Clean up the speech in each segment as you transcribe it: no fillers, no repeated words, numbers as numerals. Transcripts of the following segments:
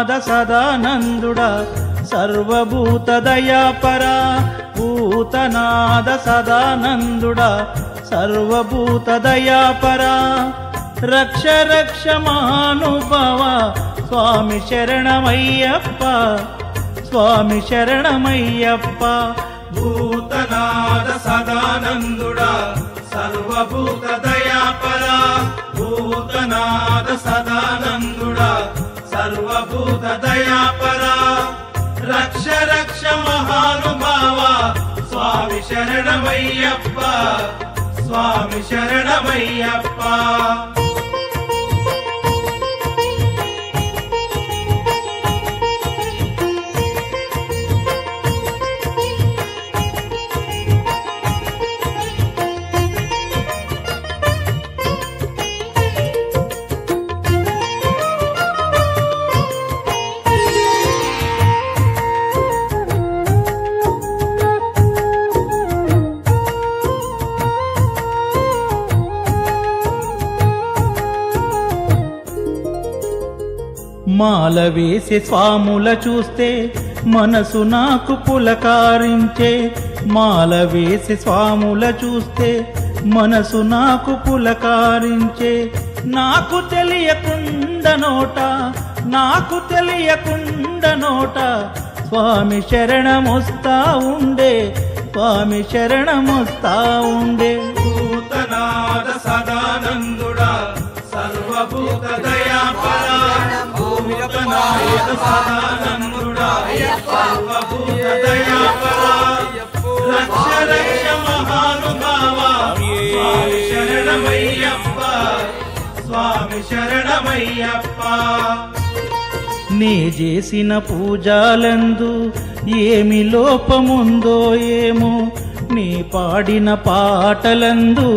భూతనాద సదానందుడా సర్వభూత దయాపరా భూతనాద సదానందుడా సర్వభూత దయాపరా రక్ష రక్ష మహానుభావ స్వామి శరణమయ్యప్ప స్వామి శరణమయ్యప్ప భూతనాద సదానందుడా సర్వభూత దయాపరా భూతనాద సదానందుడా సర్వభూత దయాపరా రక్ష రక్ష మహానుభావ స్వామి శరణమయ్యప్ప స్వామి శరణమయ్యప్ప మాల వేసి స్వాముల చూస్తే మనసు నాకు పులకారించే మాల వేసి స్వాముల చూస్తే మనసు నాకు పులకారించే నాకు తెలియకుండా నోట స్వామి శరణమొస్తా ఉండే స్వామి శరణమొస్తా ఉండే భూతనాద సదానందుడా సర్వభూత దయాపరా భూతనాద సదానందుడా సర్వభూత దయాపరా రక్ష రక్ష మహానుభావ స్వామి శరణమయ్యప్ప స్వామి శరణమయ్యప్ప నీ చేసిన పూజలందు ఏమి లోపముందో ఏమో నీ పాడిన పాటలందు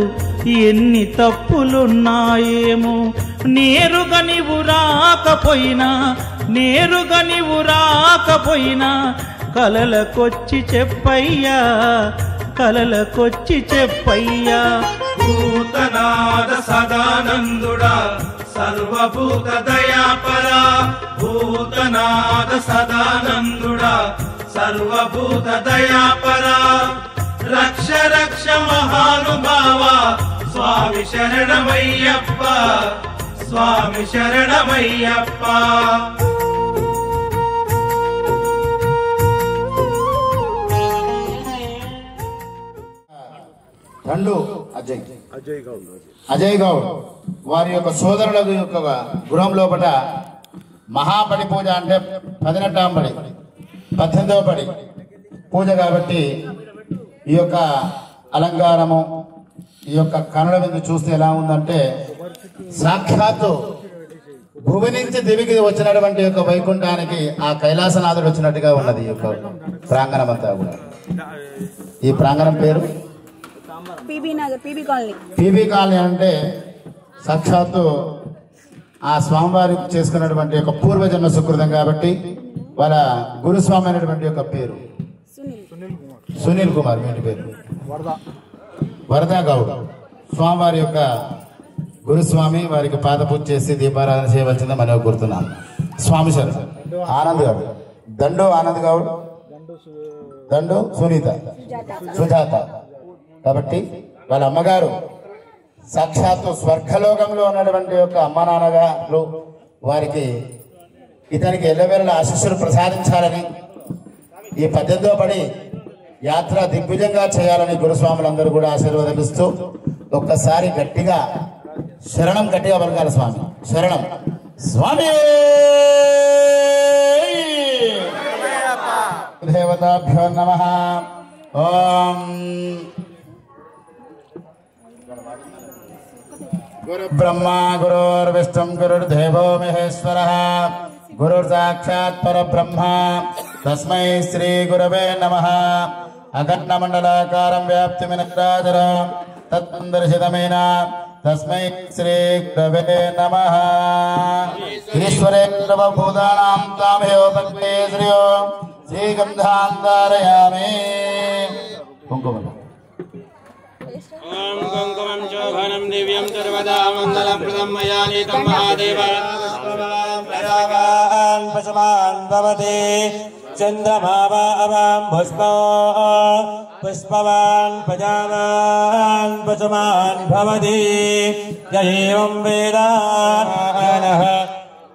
ఎన్ని తప్పులున్నాయేమో నేరుగా నీవు రాకపోయినా కలలకొచ్చి చెప్పయ్యా భూతనాద సదానందుడా సర్వభూత దయాపరా భూతనాద సదానందుడా సర్వభూత దయాపరా రక్ష రక్ష మహానుభావ స్వామి శరణమయ్యప్ప స్వామి శరణమయ్యప్ప దండు అజయ్ గౌడ్ వారి యొక్క సోదరుల యొక్క గృహం లోపల మహాపడి పూజ అంటే 18వ పడి 18వ పడి పూజ కాబట్టి ఈ యొక్క అలంకారము ఈ యొక్క కన్నడ విందు చూస్తే ఎలా ఉందంటే సాక్షాత్తు భూమి నుంచి దివికి వచ్చినటువంటి యొక్క వైకుంఠానికి ఆ కైలాసనాథుడు వచ్చినట్టుగా ఉన్నది ఈ యొక్క ప్రాంగణం అంతా కూడా. ఈ ప్రాంగణం పేరు పీబీ కాలనీ అంటే సాక్షాత్తు ఆ స్వామివారి చేసుకున్నటువంటి యొక్క పూర్వజన్మ సుకృతం కాబట్టి వాళ్ళ గురుస్వామి అనేటువంటి యొక్క పేరు సునీల్ కుమార్ మీ ఇంటి పేరు వరదా గౌడ్ స్వామివారి యొక్క గురుస్వామి వారికి పాద పూజ చేసి దీపారాధన చేయవలసిందే మనం గుర్తున్నాం. స్వామి సార్ ఆనంద్ గౌడ్ దండు ఆనంద్ గౌడ్ దండు సుజాత కాబట్టి వాళ్ళ అమ్మగారు సాక్షాత్తు స్వర్గలోకంలో ఉన్నటువంటి యొక్క అమ్మ నాన్నగారు వారికి ఇతనికి ఎల్లవేళ ఆశీస్సులు ప్రసాదించాలని ఈ 18వ పడి యాత్ర దిగ్విజయంగా చేయాలని గురుస్వాములందరూ కూడా ఆశీర్వదిస్తూ ఒక్కసారి గట్టిగా శరణం గట్టిగా పలకాలి స్వామి శరణం స్వామి దేవతాభ్యో నమః. ఓం గురు బ్రహ్మ గురుర్విష్ణుం గురుర్దేవో మహేశ్వరః గురుర్సాక్షాత్ పరబ్రహ్మ తస్మై శ్రీ గురవే నమః. అఖండ మండలాకారం వ్యాప్తిమినరాజరం తత్దర్శితమేన తస్మై శ్రీ గురవే నమః. ఈశ్వరేంద్ర భూతానాం తామయోపక్తే శ్రియో శ్రీగంధాంధారయామి. కుంకుమ ఓం కుంకుమం శోభనం దివ్యం సర్వదా మంగళప్రదం మయా నీతం మహాదేవ पुष्पवान् पशवान् भवति चन्द्रमा वा अवां पुष्पवान् पजावान् पशवान् भवति य एवं वेद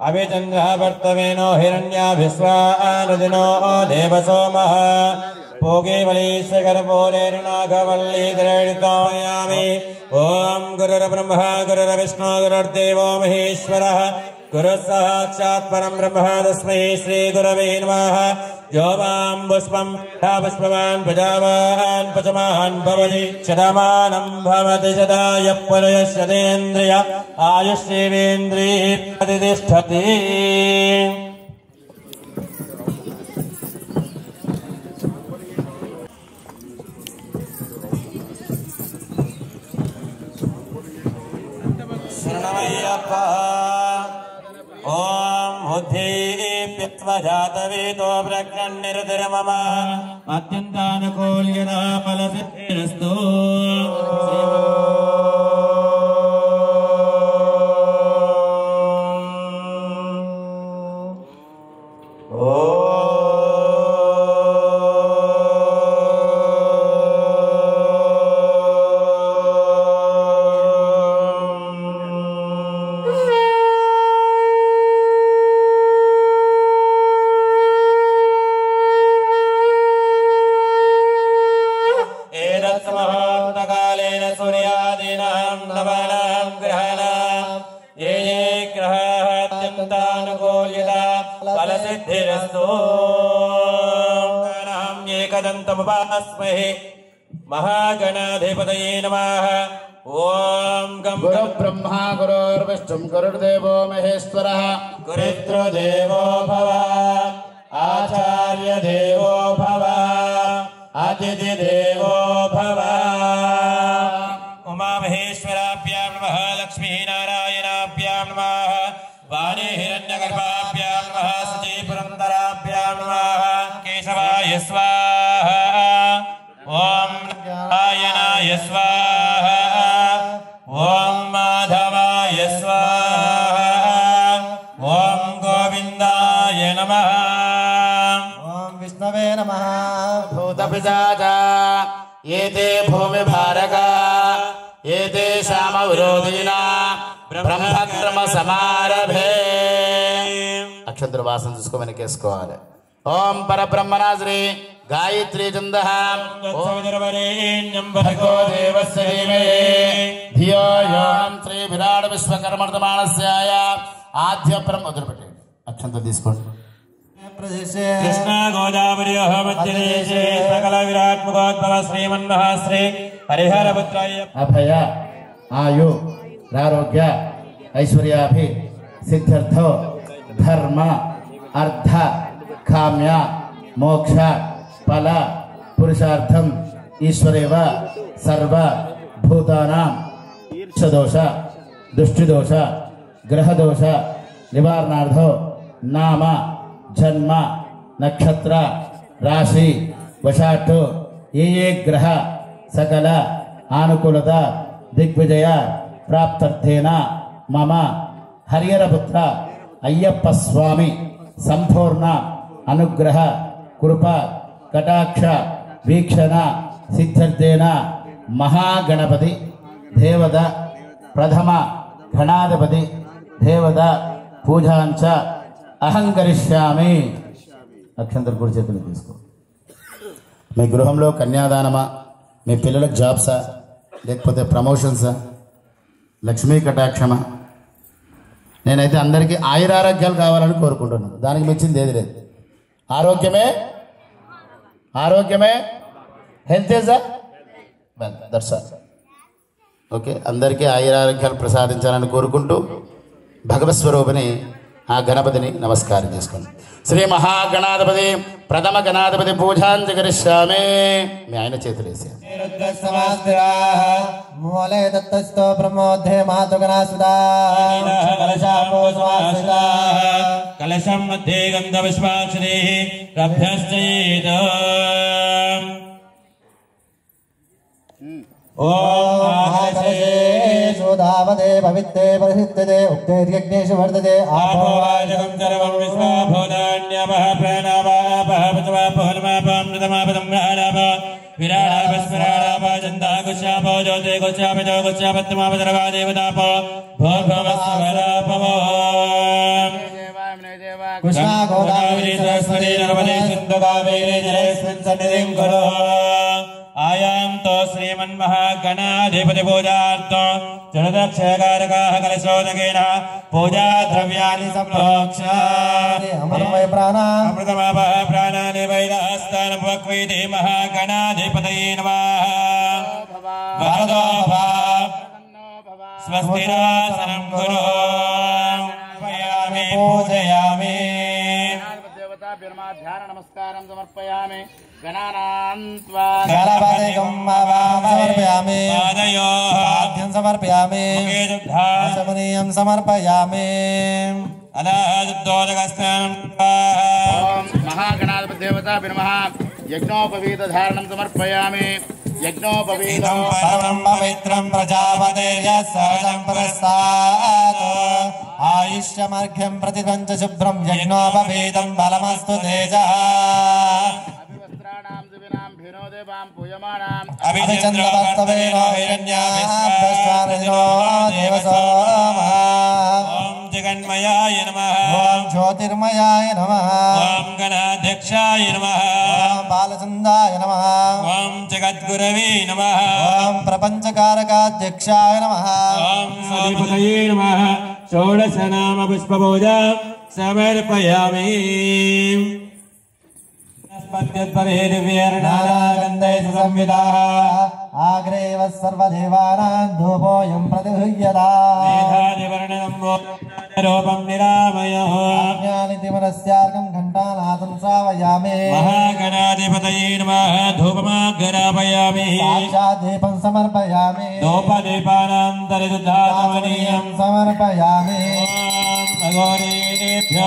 अभिचन्द्रः वर्तवेनो हिरण्याभिस्वानदिनो देवसोमः भोगे वलीशकरपोलेरुनागवल्लीधरणितायामि ॐ गुरुर्ब्रह्मा गुरुर्विष्णु गुरुर्देवो महेश्वरः गुरुः साक्षात् परं ब्रह्म तस्मै श्रीगुरवे नमः यो वां पुष्पवान् प्रजावान् पचमान् भवति शतमानं भवति शतायुः पुरुषशतेन्द्रिय आयुष्येवेन्द्रिये प्रतिष्ठति शरणमय्यप्पा ॐ बुद्धिप्यत्वजातवेदो प्रज्ञन्निर्धिर्मम अत्यन्तानुकूल्यता फलसिद्धिरस्तु महागणाधिपतये नमः ओम गुरु ब्रह्मा गुरुर्विष्णु गुरुर्देवो महेश्वरः गुरुर्देवो भव आचार्य देवो भव अतिथि देवो भव उमा महेश्वराभ्यां नमः लक्ष्मी नारायणाभ्यां नमः वाणी हिरण्यगर्भाभ्यां नमः सती पुरन्दराभ्यां नमः केशवाय स्वाहा ओम नारायणाय स्वाहा ओम माधवाय स्वाहा ओम गोविंदाय नमः ओम विष्णवे नमः भूतपिशाचा एते भूमिभारका एतेषामविरोधिना ब्रह्मकर्म समारभे అక్షంతర వాసన చూసుకోమని కేసుకోవాలి ఓం పరబ్రహ్మణా శ్రీ गायत्री चंदः भर्गो देवस्य धीमहि धियो यो न श्री विराट विश्वकर्मर्तमानस्याय आद्य ब्रह्म वदलपेट्टండి అక్షంతలు తీసుకోండి कृष्ण गोदावर्योः मध्यदेशे सकल विराट्मुखोद्भव श्रीमन्मः श्री हरिहरपुत्राय अभय आयु आरोग्य ऐश्वर्याभि सिद्ध्यर्थो धर्म अर्थ काम्य मोक्ष फल पुरुषार्थम ईश्वरेव सर्व भूतानां दोष दुष्टिदोष ग्रहदोष निवारणार्थो नाम जन्म नक्षत्र राशि वशाट् ये ग्रह सकल आनुकूलता दिग्विजय प्राप्त्यर्थेन मम हरिहरपुत्र अय्यप्प स्वामी संपूर्ण अनुग्रह कृपा कटाक्ष वीक्षण सिद्ध्यर्थेन महागणपति देवता प्रथम गणाधिपति देवता पूजांच अहं करिष्यामि అక్షంతలు కూడా చేతులు తీసుకో మీ గృహంలో కన్యాదానమా మీ పిల్లలకు జాబ్సా లేకపోతే ప్రమోషన్సా లక్ష్మీ కటాక్షమా నేనైతే అందరికీ ఆయురారోగ్యాలు కావాలని కోరుకుంటున్నాను దానికి మించింది ఏది లేదు ఆరోగ్యమే health is that's all okay అందరికీ ఆయురారోగ్యాలు ప్రసాదించాలని కోరుకుంటూ భగవత్ స్వరూపిణి ఆ గణపతిని నమస్కారం చేసుకోండి శ్రీ మహాగణాధిపతి ప్రథమ గణాధిపతి పూజాంజ కరిష్యామి మీ ఆయన చేతులు వేసి మూలే దత్తస్తో బ్రహ్మోధ్యే మాతుగణాసుదా కలశం మధ్యే గంధ విశ్వాక్షరే రభ్యశ్చయేత ఓం उदावदे पवित्रे परिसिद्धते उक्तेर्यज्ञेषु वर्धते आपोवाजकं सर्वं विश्वाभूतान्यवः प्राणावापः पचवापोहनमापामृतमापदम्राणाप विराडापस्मराणाप चन्दाकुश्यापो ज्योते कुश्यापितो कुश्यापत्तमापदरवा देवतापो भोर्भवस्वरापवो कृष्णा गोदावरी सरस्वती नर्मदे सिन्धु कावेरी जलेऽस्मिन् सन्निधिं कुरु आयान्तो श्रीमन्महागणाधिपति पूजार्थं चतुर्दक्षकारकाः कलशोदकेन पूजा द्रव्याणि सम्प्रोक्ष अमृतमय प्राणा अमृतमापः प्राणानि वैदास्तानपक्वैति महागणाधिपतये नमः वरदो भव स्वस्तिरासनं कुरु पूजयामि ध्यान नमस्कारं समर्पयामि गणपतिगं समर्पयामि पाद्यं समर्पयामि शमनीयं समर्पयामि महागणाधिपति देवता नमः यज्ञोपवीत धारणं समर्पयामि यज्ञोपवीतं परमं पवित्रं प्रजापतेर्यः सहजं पुरस्तात् आयुष्यमर्घ्यं प्रतिपञ्च शुभ्रं यज्ञोपवीतं बलमस्तु तेजः अभिवस्त्राणां दिविनां भिनोदेवां पूयमानाम् अभिचन्द्रवस्तवेनो हिरण्याभ्यश्वानिनो देवसोमः ॐ जगन्मयाय नमः ॐ ज्योतिर्मयाय नमः ॐ गणाध्यक्षाय नमः ॐ बालचन्दाय नमः ॐ जगद्गुरवे नमः ॐ प्रपञ्चकारकाध्यक्षाय नमः ॐ स्वाधिपतये नमः षोडशनाम पुष्पपूजा समर्पयामि नानागन्धैः संविदाः आग्रेव सर्वदेवानां धूपोऽयं प्रतिगृह्यताम् रूपं निरामयः ज्ञानितिमनस्यार्कं घण्टानादं श्रावयामि महागणाधिपतये नमः धूपमाग्रापयामि साक्षात् दीपं समर्पयामि धूपदीपानां तरिदुद्धात्मनीयं समर्पयामि अघोरेभ्यो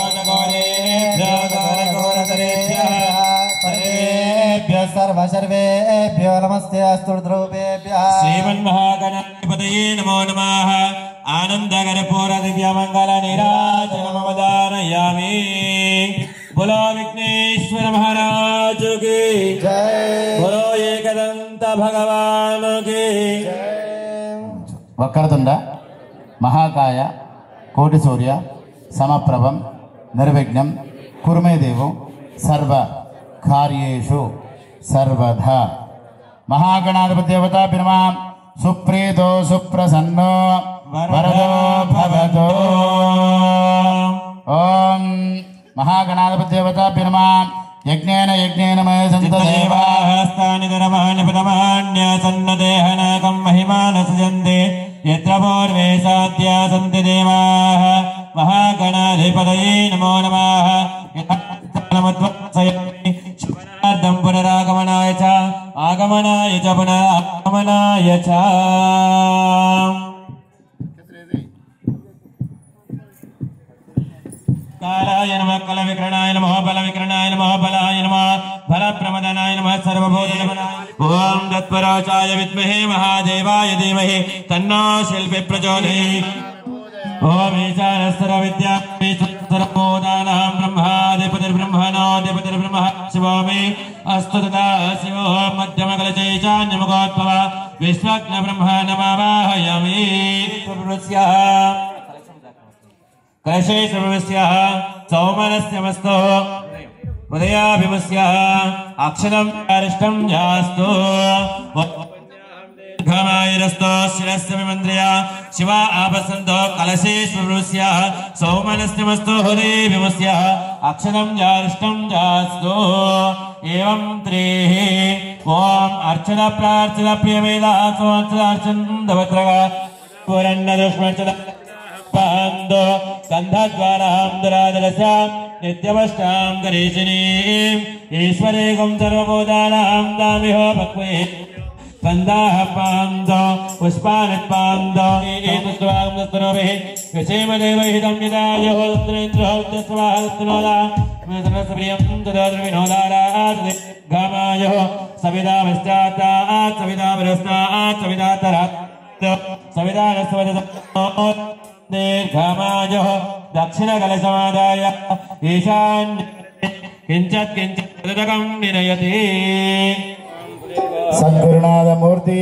सर्वेभ्यः सर्वेभ्यो नमस्ते अस्तु ध्रुवेभ्यः श्रीमन्महागणाधिपतये नमो नमः आनन्दकरपूर दिव्यमङ्गलनीराजनमवदारयामि बोलो विघ्नेश्वर महाराज की जय बोलो एकदंत भगवान की వక్రతుండ మహాకాయ కోటి సూర్య సమప్రభం నిర్విఘ్నం కురుమే దేవం సర్వ కార్యేషు సర్వదా మహాగణాధిపతి దేవతా బిర్మా సుప్రీతో సుప్రసన్నో వరదో భవతో ఓం మహాగణాధిపతి దేవతా బిర్మా యజ్ఞేన యజ్ఞేన మహేశంత దేవాస్తాని ధర్మాణి ప్రథమాన్యాసన్నదేహనాకం మహిమానసజంతే యత్ర పూర్వే సాధ్యా సంతి దేవాః మహాగణాధిపతయే నమో నమః యథార్థమద్వత్సయామి శుభనార్థం పునరాగమనాయ చ ఆగమనాయ చ పునరాగమనాయ చ कालाय नमः कलविक्रणाय नमः बलविक्रणाय नमः बलाय नमः बलप्रमदनाय नमः सर्वभूतनमनाय ओम तत्पराचाय विद्महे महादेवाय धीमहि तन्नो शिल्पी प्रचोदयात् ओम ईशानस्तरविद्या सर्वभूतानां ब्रह्माधिपतिर्ब्रह्मणोऽधिपतिर्ब्रह्म शिवो मे अस्तु तथा शिवो मध्यमकलचैचान्यमुखोद्भव विश्वज्ञ ब्रह्म नमावाहयामि कलशे सर्वस्याः सौमनस्यमस्तो उदयाभिमस्याः अक्षरं अरिष्टं जास्तु घमायरस्तो शिरस्य विमन्द्रिया शिवा आपसन्तो कलशे सर्वस्याः सौमनस्यमस्तो उदयाभिमस्याः अक्षरं जारिष्टं जास्तु एवं त्रिः ओम अर्चन प्रार्थन प्रियमेला सोऽर्चन दवत्रगा पुरन्नदुष्मचन पान्दो गन्धद्वारां दुरादरसां नित्यमष्टां गरीशिनीम् ईश्वरेकं सर्वभूतानां दामिहो भक्वे स्कन्दाः पान्दो पुष्पानुत्पान्दो एतस्वागमस्तनोभिः यशेमदेवहितं यदायो तस्वाहस्तनोदा सरस्वप्रियं तदोद्रविनोदारात् घामायो सविता पश्चात्तात् सविता पुरस्तात् सविता तरात् दीर्घमायुः दक्षिणकलशमादाय ईशान्य किञ्चित् किञ्चित् विनयति सद्गुरुनाथ मूर्ति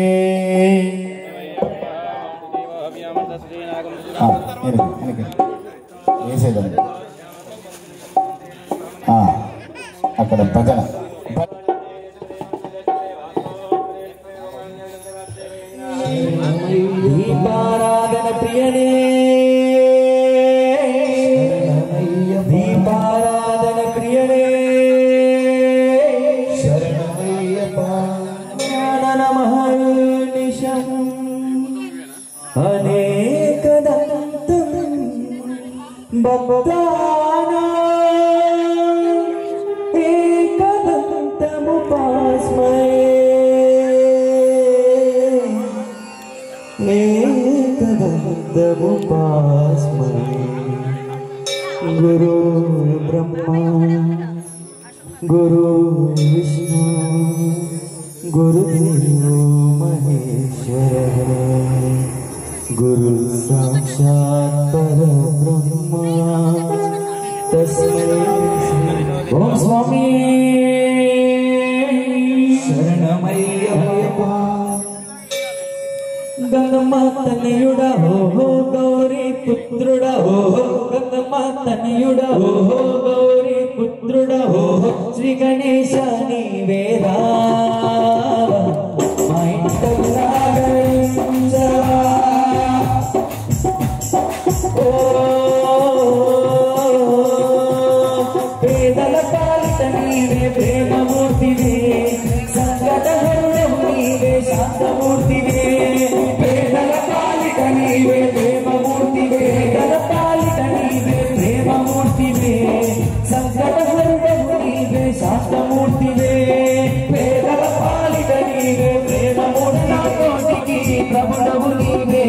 అక్కడ భజన దీపారాధన ప్రియనే దీపారాధన ప్రియనే శరణమయ్యప్ప మహర్నిశం అనేకదంతం భక్తానా ఏకదంతముపాస్మయే एकदन्तमुपास्महे गुरु ब्रह्मा गुरु विष्णु गुरुदेवो महेश्वरः गुरु साक्षात् परब्रह्मा तस्मै ओम स्वामी शरणमయ్యప్ప గంగమాతనయుడా ఓహో గౌరీ పుత్రుడా ఓహో గంగమాతనయుడా ఓహో గౌరీ పుత్రుడా ఓహో శ్రీ గణేశ నీవేరా మా ఇంటల్లా గణేశవా ఓ పేదల పాలిత నీవే ప్రేమమూర్తివే సంకటహరణం నీవే శాంతమూర్తివే పేదల పాలిత నీవే ప్రేమమూర్తివే పేదల పాలిత నీవే ప్రేమమూర్తివే సంకటహరణం నీవే శాంతమూర్తివే పేదల పాలిత నీవే ప్రేమమూర్తి నా కోటికి ప్రభుడవు నీవే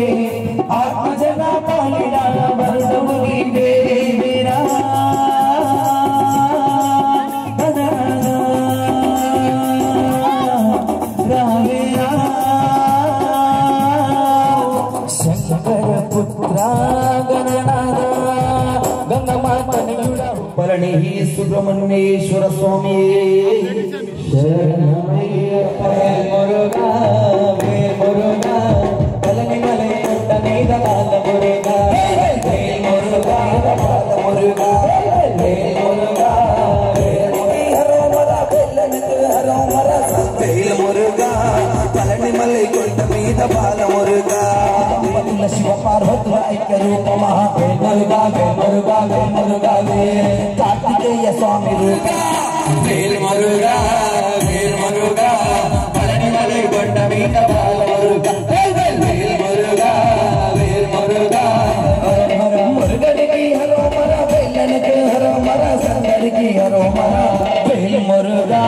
ఆత్మజన పాలిన వరుడవు నీవే వీరా పళని సుబ్రహ్మణ్యేశ్వర స్వామి శరణమయ్యప్ప మురుగా వే మురుగా పళని మలై కొండ మీద బాల మురుగా వే మురుగా బాల మురుగా వే మురుగా హరో మర బెల్లనికి హరో మర వేల మురుగా పళని మలై కొండ మీద బాల మురుగా శివ పార్వతుల ఐక్య రూపమా వే మురుగా వే మురుగా వే మురుగా వే కార్తికేయ స్వామి రూపా వేల్ మురుగా పళని మలై కొండ మీద బాల మురుగా వేల్ మురుగా మురుగనికి హరో మర వేలనికి హరో మర సందరికి హరో మర వేల్ మురుగా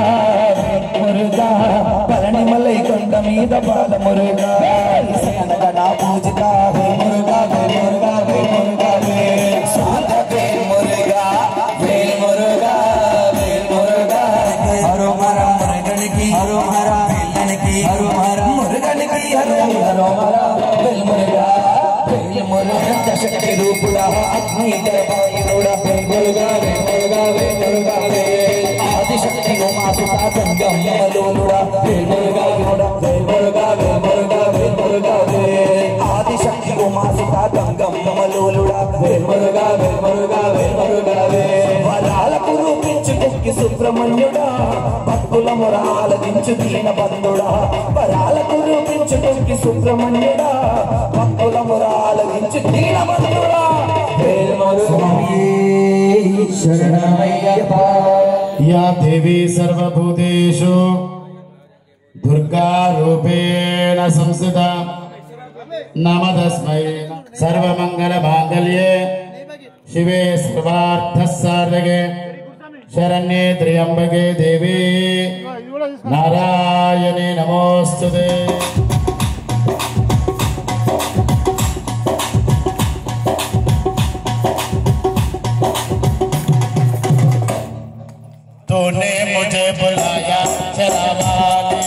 పళని మలై కొండ మీద బాల మురుగా సనగనా పూజిత వే మురుగా వే మురుగా వే మురుగా వే శాంత వే మురుగా వేల్ మురుగా హరో మర మురుగనికి హరో మర వేలనికి హరో మర మురుగనికి హరో మర వేల్ మురుగా శక్తి రూపుడా అగ్నితరపాయుడా వేల్ మురుగా ఆదిశక్తి ఉమాసుత గంగమ్మలోనుడా వేల్ మురుగా ఆదిశక్తి ఉమాసుత గంగమ్మలోనుడా వేల్ మురుగా వరాలకు రూపించు కొక్కి సుబ్రహ్మణ్యుడా భక్తుల మొర ఆలకించు దీన బంధుడా వరాలకు రూపించు కొక్కి సుబ్రహ్మణ్యుడా భక్తుల మొర ఆలకించు దీన బంధుడా వేల్ మురుగా శరణమయ్యప్ప या देवी सर्वभूतेषु दुर्गा रूपेण संस्थिता नमस्तस्मै सर्वमंगलमांगल्ये शिवे सर्वार्थसाधके शरण्ये त्र्यंबके देवी नारायणे नमोस्तुते तूने मुझे बुलाया चला वाले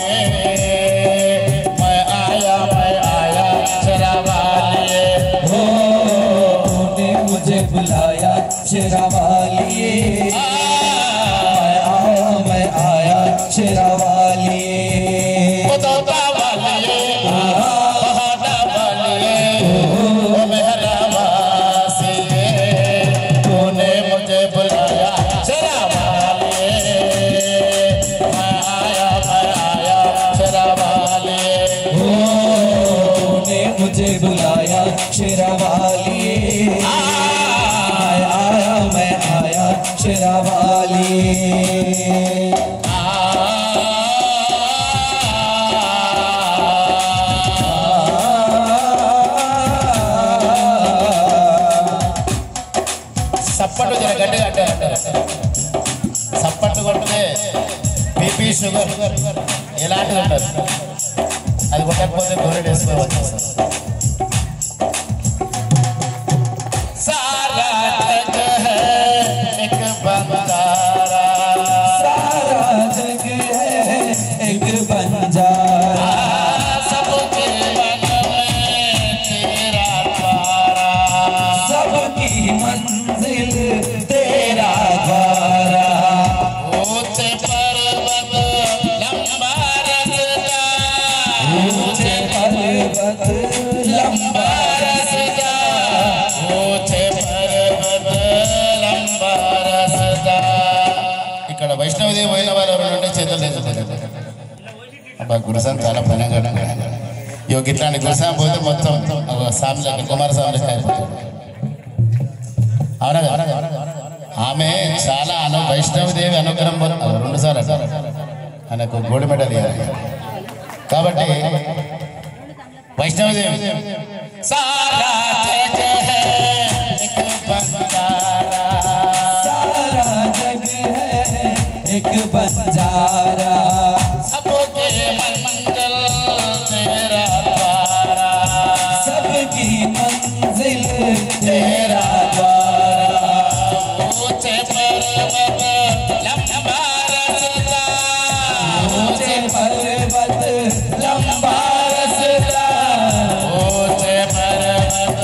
मैं आया बुलाया शेरावाली मैं आया शेरावाली तूने मुझे बुलाया शेरावाली मैं आया शेरावाली तूने मुझे बुलाया शेरावाली मैं आया शेरावाली సప్పట్టు జర గట్టిగా అంటే సప్పట్టు కొట్టితే బీపీ షుగర్ ఎలాంటిది ఉంటుంది అది కొట్టకపోతే గోరెడ్ వేసుకోవచ్చు సారా జగ హై ఏక్ బంజారా सारा जग है एक बंजारा सबके मन में तेरा द्वारा सबकी मंजिल तेरा द्वारा ऊंचे पर्वत लंबा रास्ता ऊंचे पर्वत लंबा रास्ता ऊंचे पर्वत लंबा रास्ता ఇక్కడ వైష్ణవదేవి పోయిన వారు ఎవరంటే చేతులు లేదు అబ్బా గురుసాం చాలా పనంగా యోగి ఇట్లాంటి గురుసాం పోతే మొత్తం సామిల కుమారస్వామి అయిపోతుంది అవునా ఆమె చాలా వైష్ణవదేవి అనుగ్రహం రెండు సార్లు ఆయనకు గోల్డ్ మెడల్ ఇవ్వాలి కాబట్టి వైష్ణవదేవి సారా జగ హై ఏక్ బంజారా सारा जग है एक बंजारा सबके मंगल तेरा द्वारा सबकी मंजिल तेरा द्वारा ऊंचे पर्वत लंबा रास्ता ऊंचे पर्वत लंबा रास्ता ऊंचे पर्वत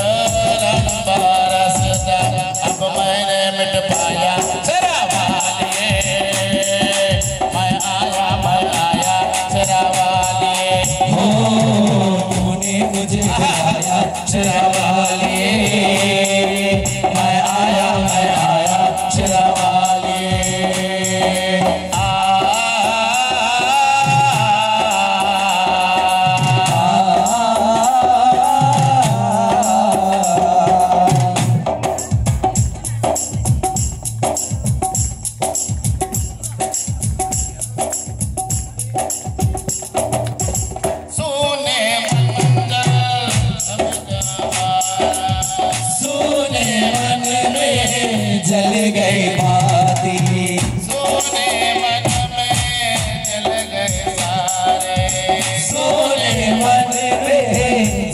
लंबा रास्ता अब मैंने मिट पाया शेरावाली मैं आया शेरावाली तूने मुझे बुलाया शेरावाली मैं आया शेरावाली सोने मंगल सोने मन में जल गई बाती सोने मन में जल गए सारे सोने मन में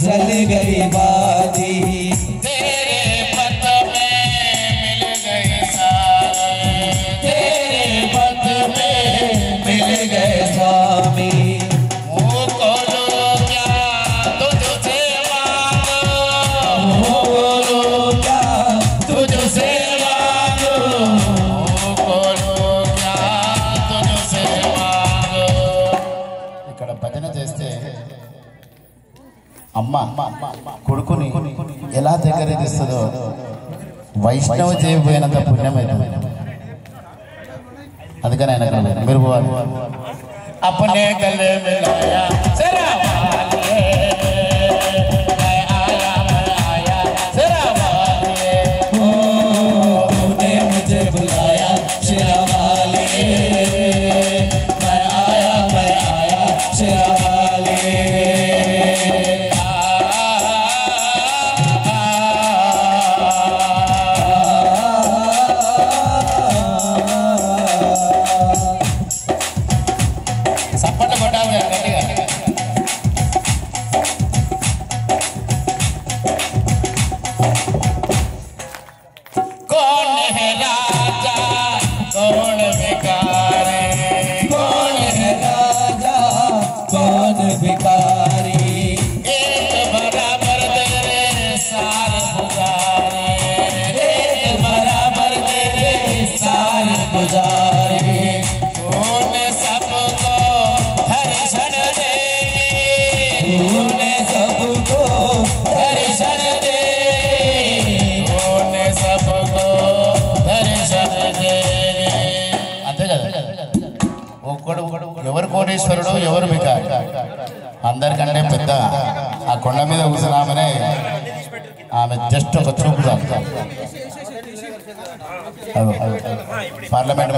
जल गई बाती तेरे पथ में मिल गए सारे तेरे पथ में मिल गए स्वामी मुझको लो क्या तुझसे मांगो बोलो क्या तुझसे मांगो मुझको लो क्या तुझसे मांगो ఇక్కడ భజన చేస్తే అమ్మ కొడుకుని ఎలా దగ్గర తీస్తుందో వైష్ణవ చేయబోయినంత పుణ్యమైనది అందుకని ఆయన మీరు పోవాలి अपने गले मिलाया शेरावाली मैं आया शेरावाली तूने मुझे बुलाया शेरावाली मैं आया शेरावाली సప్పట్లు కొట్టాలి గట్టిగా కోటీశ్వరుడు ఎవరు మీకు అందరికంటే పెద్ద ఆ కొండ మీద కూర్చున్నామనే ఆమె జస్ట్ ఒక చూపు పార్లమెంట్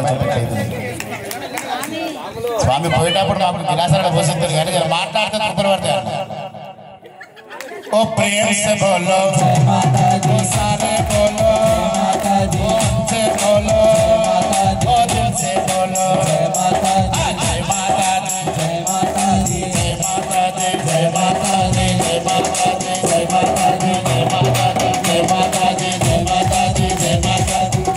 స్వామి పోయేటప్పుడు మాకు గిలాసాలు పోషిస్తారు కానీ మాట్లాడితే తొందరపడతాయి. ओ प्रेम से बोलो ओ सारे बोलो मन से बोलो ओ दिल से बोलो जय माता दी जय माता दी जय माता दी जय माता दी जय माता दी जय माता दी जय माता दी जय माता दी जय माता दी जय माता दी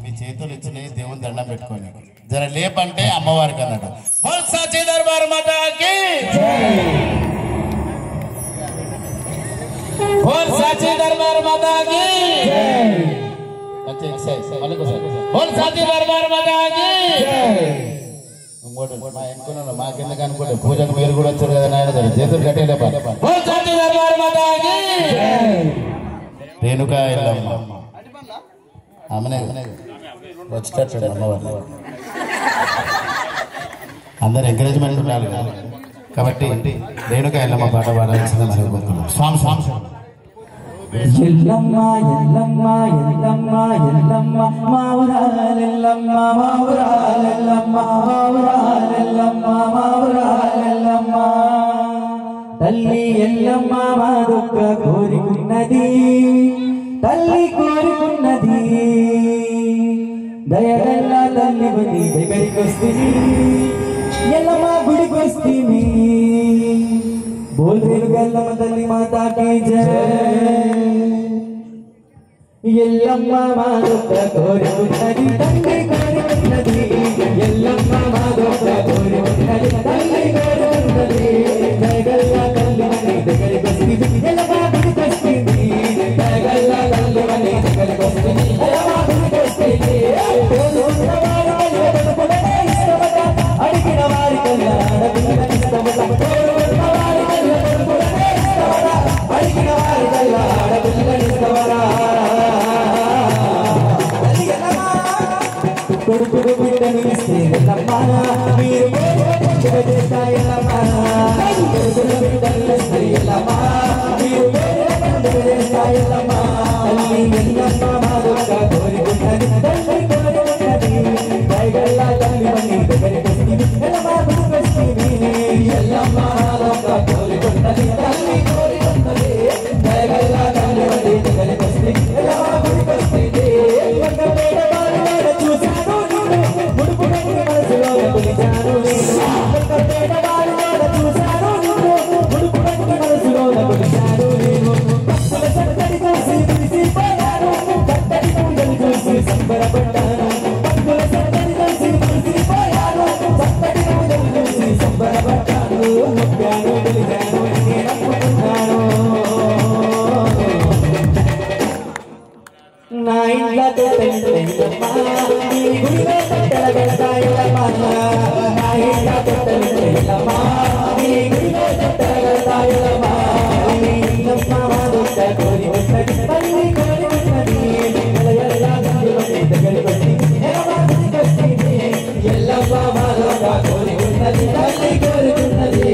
మీ చేతులు ఇచ్చిన దేవుని దండం పెట్టుకోండి జర లేపంటే అమ్మవారికి అన్నట్టు బోల్ సాచి దర్బార్ మాతాకి बोल साची दरबार माता की अच्छा बोल साची दरबार माता की మా ఎన్నుకున్నాను మాకెందుకు అనుకోండి పూజకు మీరు కూడా వచ్చారు కదా నాయన చేతులు కట్టేలే बोल साची दरबार माता की రేణుకా ఎల్లమ్మ ఆమెనే వచ్చేటట్టు అమ్మవారిని అందరు ఎంకరేజ్మెంట్ ఉండాలి కాబట్టి రేణుకా ఎల్లమ్మ పాట పాడాల్సిందే మనకు కోరుకున్నాం. స్వామి స్వామి ఎల్లమ్మ ఎల్లమ్మ ఎల్లమ్మ ఎల్లమ్మ మావురాలెల్లమ్మ మావురాలెల్లమ్మ మావురాలెల్లమ్మ మావురాలెల్లమ్మ తల్లి ఎల్లమ్మ మాదొక్క కోరికున్నది తల్లి కోరికున్నది దయగల్ల తల్లి బని దగ్గరికొస్తుంది ఎల్లమ్మ గుడికొస్తుంది बोल रेणुका तल्ली माता की जय ఎల్లమ్మ మాదొక్క కోరికున్నది తల్లి కోరికున్నది ఎల్లమ్మ మాదొక్క కోరికున్నది తల్లి కోరికున్నది జయగల్ల తల్లి మని దగ్గరికొస్తుంది ఎల్లమ్మ గుడికొస్తుంది జయగల్ల తల్లి మని దగ్గరికొస్తుంది ఎల్లమ్మ గుడికొస్తుంది అడిగిన వారి కల్లా అడిగిన ఇష్టమట అడిగిన వారి కల్లా అడపిల్ల ఇష్టమరా కొడుకుడు బిడ్డను ఇస్తే ఎల్లమ్మా మీరు చేస్తా ఎల్లమ్మా కొడుకుడు బిడ్డను ఇస్తే ఎల్లమ్మా మీరు చేస్తా ఎల్లమ్మా తల్లి ఎల్లమ్మ మాదొక్క కోరికున్నది తల్లి కోరికున్నది దయగల్ల తల్లి మని దగ్గరికొస్తుంది ఎల్లమ్మ గుడికొస్తుంది ఎల్లమ్మ మాదొక్క కోరికున్నది తల్లి కోరికున్నది దయగల్ల తల్లి మని దగ్గరికొస్తుంది ఎల్లమ్మ గుడికొస్తుంది చూశాను ముడుపు పెట్టి మనసులో పిలిచాను చూశాను ముడుపు పెట్టి మనసులో పిలిచాను నేను భక్తుల చక్కటి చూసి పిలిచిపోయాను చక్కటి పూజలు చూసి సంబరపడ్డాను భక్తుల చక్కటి చూసి పిలిచిపోయాను చక్కటి పూజలు చూసి సంబరపడ్డాను మొక్కాను పిలిచాను నేను అనుకున్నాను నా ఇంట్లో పెళ్ళమ్మా నీ గుడిలో పెట్టల పెడతాయమ్మా నా ఇంట్లో పెళ్ళమ్మా నీ గుడిలో పెట్టల పెడతాయమ్మా నీ ఇల్లమ్మ మాదొక్క కోరికున్నది తల్లి కోరికున్నది ఎల్లయ్యలా తల్లి మని దగ్గరికొచ్చింది ఎల్లమ్మ గుడికొచ్చింది ఎల్లమ్మ మాదొక్క కోరికున్నది తల్లి కోరికున్నది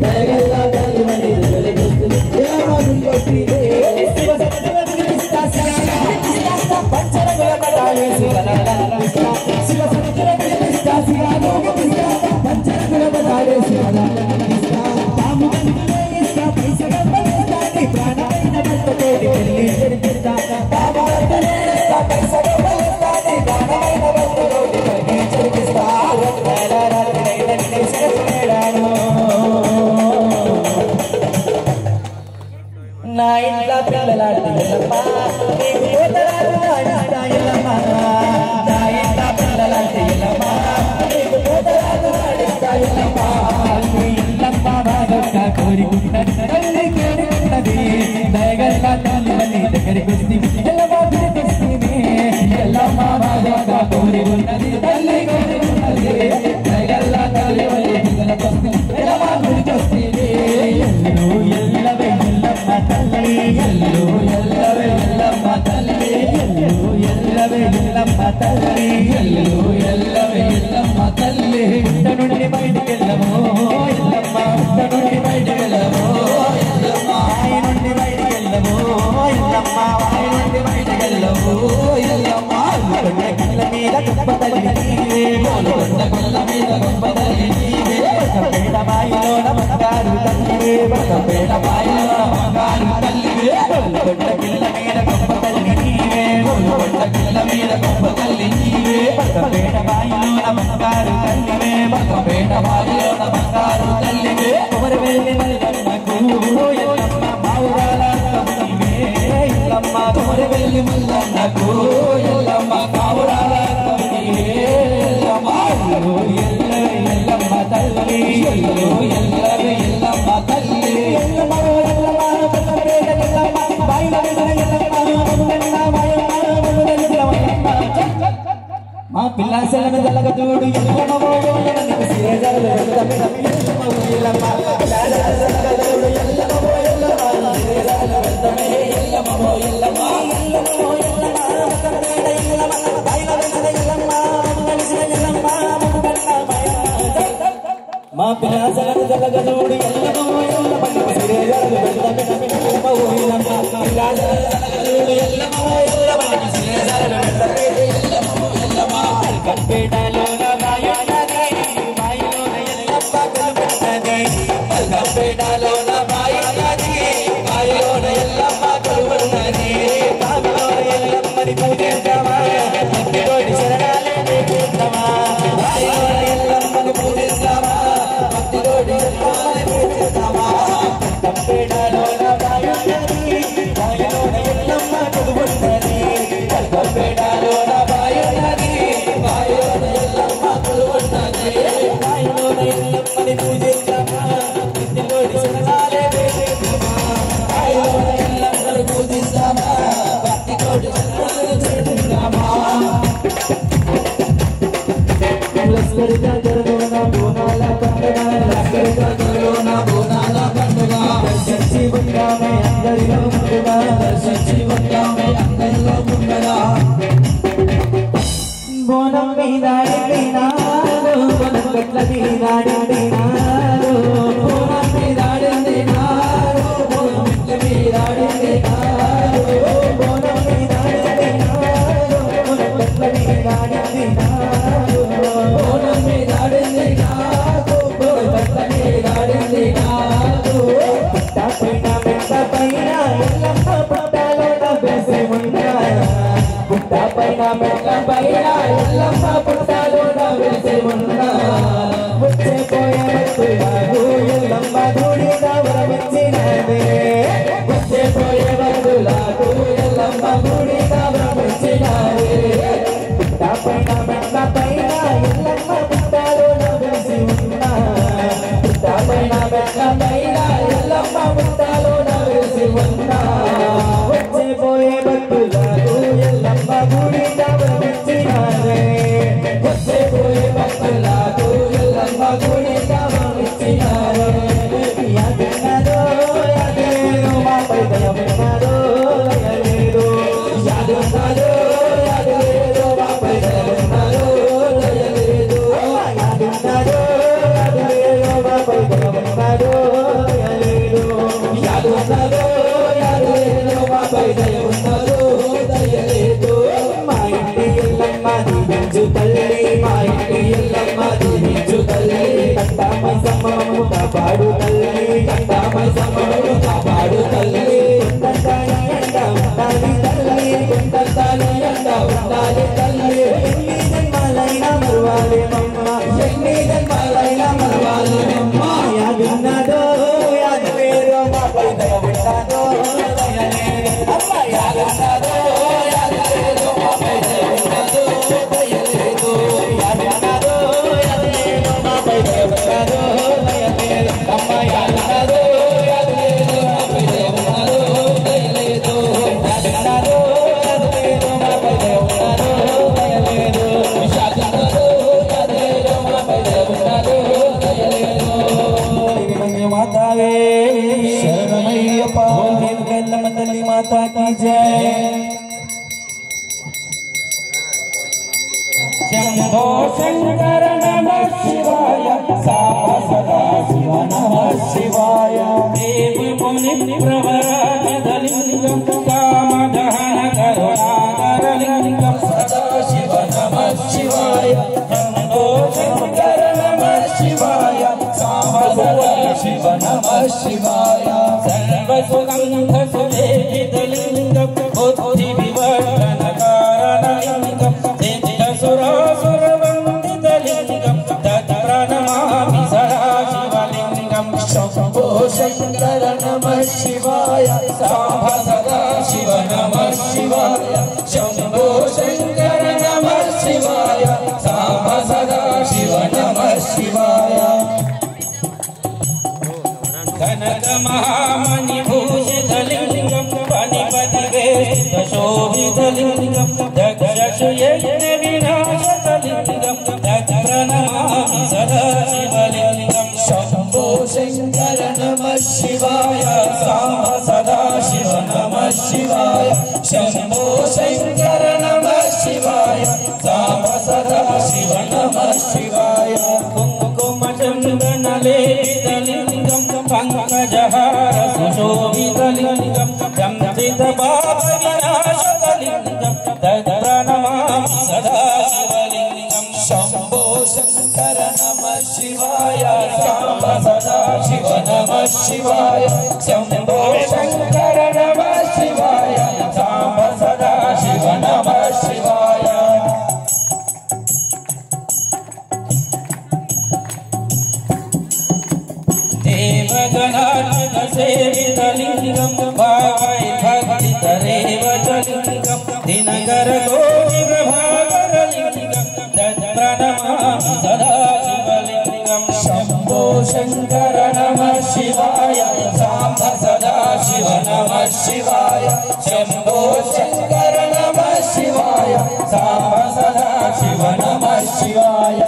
దయగల్ల తల్లి మని దగ్గరికొచ్చింది ఎల్లమ్మ గుడికొచ్చింది పంచరగుల పటాలే శివ సముద్ర పిలిస్తా శివాను పంచరగుల పటాలే శివనిస్తా పైసగా పలిస్తాని ప్రాణమైన భక్తతోటి పెళ్లి జరిపిస్తా పైసగా పలిస్తాని ప్రాణమైన భక్తతోటి పెళ్లి జరిపిస్తా నా ఇంట్లో పిల్లలాడుతున్నమ్మా నీకు పోతరాలు ఎల్లమ్మా నా ఉన్నది తల్లి కేడుకున్నది దయగల్లా తల్లి మళ్ళీ దగ్గరికి వస్తుంది ఎల్లమ్మ గుడికి వస్తుంది ఎల్లమ్మ బాగా కోరి ఉన్నది తల్లి కోరుకున్నది దయగల్లా తల్లి మళ్ళీ దగ్గరికి వస్తుంది ఎల్లమ్మ గుడికి వస్తుంది ఎల్లు ఎల్లవే ఎల్లమ్మ తల్లి ఎల్లు ఎల్లవే ఎల్లమ్మ తల్లి ఎల్లు ఎల్లవే ఎల్లమ్మ తల్లి ఎల్లు ఎల్లవే ఎల్లమ్మ తల్లి ఇంట నుండి బయటికి వెళ్ళము ఎల్లమ్మ ఇంట నుండి బయటికి వెళ్ళము ఎల్లమ్మ ఆయి నుండి బయటికి వెళ్ళము ఎల్లమ్మ ఆయి నుండి బయటికి వెళ్ళము ఎల్లమ్మ కొండ కళ్ళ మీద గొప్ప తల్లి నీవే కొండ కళ్ళ మీద గొప్ప తల్లి నీవే పేట బాయిలోన బంగారు తల్లివే పేట బాయిలోన బంగారు తల్లివే కొండ కిల్ల మీద గొప్ప తల్లి నీవే కొండ కిల్ల మీద గొప్ప తల్లి నీవే పేట బాయిలోన బంగారు తల్లివే పేట బాయిలోన బంగారు తల్లివే ఎవరు వెళ్ళి మల్లమ్మకు ఎల్లమ్మ మావురాల తమ్మివే ఎల్లమ్మ ఎవరు వెళ్ళి మల్లమ్మకు ఎల్లమ్మ మావురాల తమ్మివే ఎల్లమ్మ ఎల్లమ్మ తల్లి ఎల్లవే ఎల్లమ్మ తల్లి ఎల్లమ్మ ఎల్లమ్మ పేట ఎల్లమ్మ బాయిల మా పిల్ల సెలను జలగ చూడు ఎల్లమ్మ సిరేజలు ఎల్లమ్మ మా పిలాసలను జలగదూడి ఎల్లమ్మ సిరేజలు కల్పేటలోన బాయున్నది బాయిలోన ఎల్లమ్మ కొలువున్నది కల్పేటలోన బాయున్నది బాయిలోన ఎల్లమ్మ కొలువున్నది బావిలోన ఎల్లమ్మని పూజించమా భక్తితోటి శరణాలే చేద్దామా బాయిలోన ఎల్లమ్మని పూజించమా భక్తితోటి శరణాలే చేద్దామా కల్పేటలోన బాయున్నది బాయిలోన ఎల్లమ్మ కొలువున్నది కల్పేటలోన బాయున్నది బాయిలోన ఎల్లమ్మ కొలువున్నది బాయిలోన ఎల్లమ్మని పూజించమా భక్తితోటి శరణాలే చేద్దామా బాయిలోన ఎల్లమ్మని పూజించమా భక్తితోటి శరణాలే చేద్దామా లస్కరిగా జరుగున బోనాల పండుగ లస్కరిగా జరుగున బోనాల పండుగ దర్శించి ఉంటామే అందరిలో ముందుగా దర్శించి ఉంటామే అందరిలో ముందుగా బోనం మీదాడినారు బోనం గట్ల మీదాడినారు బోనం మీదాడినారు బోనం గట్ల మీదాడినారు బోనం మీదాడినారు బోనం గట్ల మీదాడినారు బోనం మీదాడినారు బోనం గట్ల మీదాడినారు పుట్ట పైన ఎల్లమ్మ పుట్టలోన వేసి ఉంటారు పుట్ట పైన మెట్ల పైన ఎల్లమ్మ పుట్టలోన వేసి ఉంటారు వచ్చే పోయే భక్తులకు ఎల్లమ్మ గుడి వరమిచ్చినదే వచ్చే పోయే భక్తులకు ఎల్లమ్మ గుడి వరమిచ్చినదే పుట్ట పైన మెట్ల పైన ఎల్లమ్మ పుట్టలోన వేసి ఉంటారు పుట్ట పైన మెట్ల పైన ఎల్లమ్మ పుట్టలోన వేసి ఉంటారు వచ్చే పోయే భక్తులకు ఎల్లమ్మ గుడి వరమిచ్చినదే వచ్చే పోయే భక్తులకు ఎల్లమ్మ గుడి వరమిచ్చినదే యాదున్నదో యాదేదో మాపై దయవున్నదో దయలేదు యాదున్నదో యాదేదో మాపై దయవున్నదో దయలేదు యాదున్నదో యాదేదో మాపై దయవున్నదో దయలేదు యాదున్నదో యాదేదో మాపై దయవున్నదో దయలేదు మా ఇంటి ఎల్లమ్మ దీవించు తల్లి మా ఇంటి ఎల్లమ్మ దీవించు తల్లి కట్టామై సమము కాపాడు తల్లి కట్టామై సమము కాపాడు తల్లి ఉండాలి అంట ఉండాలి తల్లి ఉండాలి అంట ఉండాలి తల్లి ఎన్ని జన్మాలైనా మరువాలి మమ్మ ఎన్ని జన్మాలైనా మరువాలి మమ్మ యాదున్నదో యాదలేదో మాపై దయవున్నదో దయలేదు అమ్మ యాదున్నదో యాదలేదో మాపై దయవున్నదో దయలేదు యాదున్నదో యాదలేదో మాపై దయవున్నదో దయలేదు అమ్మ యాదున్నదో మాతావే శరణమయ్యప్ప రేణుక ఎల్లమ్మ తల్లి మాతాకి జయ శంభో శంకర నమః శివాయ సాంబ సదా శివ నమః శివాయ దేవి ముని ప్రవరాజలింగం కామదహన కరుణాకరలింగం సదా శివ నమః శివాయ శంభో శంకర నమః శివాయ సాంబ సదా శివ నమః శివాయ సర్వ సుగంధ సులేఖితలింగం బుద్ధి వివర్ధన కారణలింగం సురవందితలింగం తత్ప్రణమామి సదా శివలింగం శంభో శంకర నమః శివాయ సాంబ సదా శివ నమః శివాయ శంభో శంకర నమః శివాయ సాంబ సదా శివ నమః శివాయ కనక మహామణి భూషితలింగం పనిపతి వేద శోభితలింగం దక్షయజ్ఞ వినాశకలింగం ప్రణమామి సదా శివలింగం శంభో శంకర నమః శివాయ సాంబ సదా శివ నమః శివాయ శంభో శంకర నమః శివాయ సాంబ సదా శివ నమః శివాయ కుంకుమ చందనలేఖితలింగం పంకజహార సుశోభితలింగం చంద్రిత పాప వినాశకలింగం తత్ప్రణమామి సదా శివలింగం శంభో శంకర నమః శివాయ సాంబ సదా శివ నమః శివాయ శంభో శంకర నమః శివాయ సాంబ సదా శివ నమః శివాయ దేవగణార్చిత సేవితలింగం భావై భక్తితరేవ చలింగం దినకర కోటి ప్రభాకరలింగం తత్ప్రణమామి సదా శివలింగం శంభో శంకర నమః శివాయ సాంబ సదా శివ నమః శివాయ శంభో శంకర నమః శివాయ సాంబ సదా శివ నమః శివాయ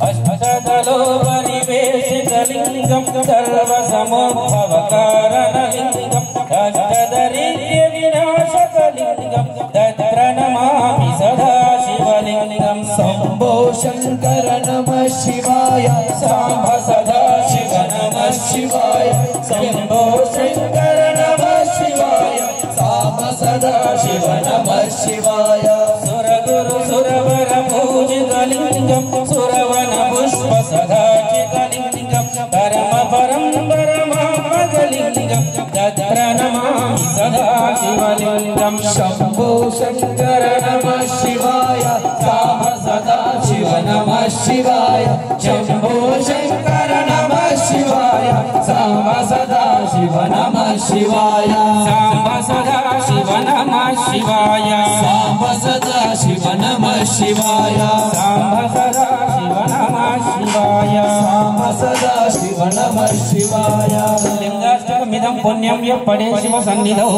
అష్టదలో పరివేశితలింగం సర్వసమోద్భవకారణలింగం అష్టదరిద్ర్య వినాశకలింగం తత్ప్రణమామి సదా శివలింగం శంభో శంకర నమః శివాయ సాంబ సదా శివ నమః శివాయ శంభో శంకర నమః శివాయ సాంబ సదా శివ నమః శివాయ సురగురు సురవర పూజితలింగం సురవన పుష్ప సదాచితలింగం పరమ పరంపరమామగలింగం తత్ప్రణమామి సదా శివలింగం శంభో శంకర నమః శివాయ సాంబ సదా శివ నమః శివాయ శంభో శంకర నమః శివాయ సాంబ సదా శివ నమః శివాయ సాంబ సదా శివ నమః శివాయ సాంబ సదా శివ నమః శివాయ సాంబ సదా శివ నమః శివాయ సాంబ సదా శివ నమః శివాయ లింగాష్టకమిదం పుణ్యం యప్పడే శివ సన్నిధౌ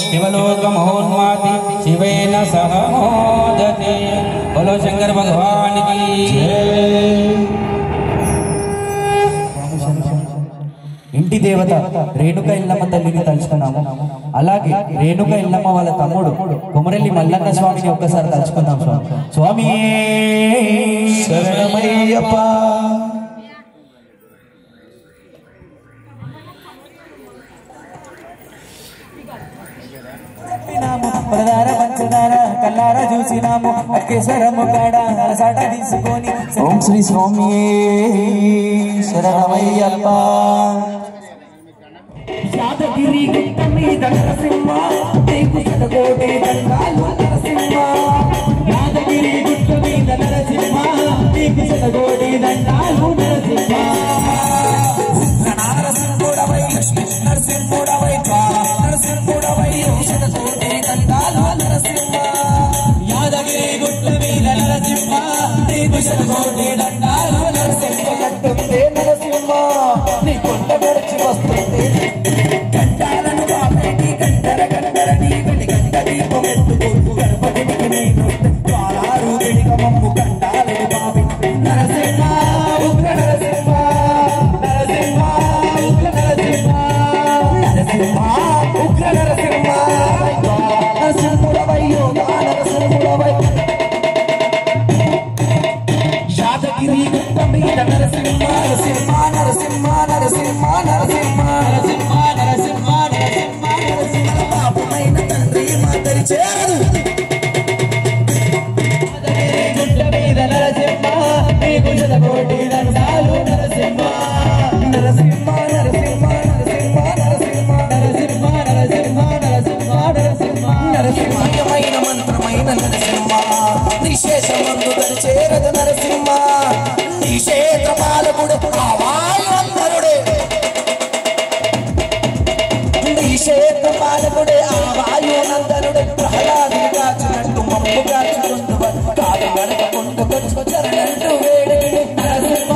శివలోక మహోన్మాతి శివేన సహ మోదతే బోలో శంకర భగవాన్ కి ఇంటి దేవత రేణుక ఎల్లమ్మ తల్లిని తలుచుకున్నాము. అలాగే రేణుక ఎల్లమ్మ వాళ్ళ తమ్ముడు కొమరెల్లి మల్లన్న స్వామిని ఒక్కసారి తలుచుకుందాం. స్వామి శరణమయ్యప్ప. ప్రధాన పంచదార కల్లారా చూసినాము అక్కేశ్వరము కాడ అలసాట తీసుకొని ఓం శ్రీ స్వామి శరణమయ్యప్ప. యాదగిరి గుట్ట మీద నరసింహ నీకు శతకోటి దండాలు నరసింహ. యాదగిరి గుట్ట మీద నరసింహ నీకు శతకోటి దండాలు నరసింహ. నరసింహుడవై నరసింహుడవై నరసింహుడవై శతకోటి దండాలు నరసింహ. యాదగిరి గుట్ట మీద నరసింహ నీకు శతకోటి దండాలు నరసింహ. కట్టుందే నరసింహ నీ కొండ గడిచి వస్తుంది గంటాలను బాపేటి గంటర గంటర నీ వెడి గంట దీపం ఎత్తుకో గర్భగుడికి నేను కాలారు వెడిగ మమ్ము శతకోటి దండాలు నరసింహ నరసింహ నరసింహ నరసింహ నరసింహ నరసింహ నరసింహ నరసింహ నరసింహ నరసింహమైన మంత్రమైన నరసింహ నిశేషమందు దరిచేరద నరసింహ నిషేత్ర పాలకుడు ఆవాయునందరుడే నిషేత్ర పాలకుడే ఆవాయునందరుడే ప్రహ్లాదుని కాచినట్టు మమ్ము కాచుకుంటూ కాదు గడపకుంటూ చరణంటూ వేడి నరసింహ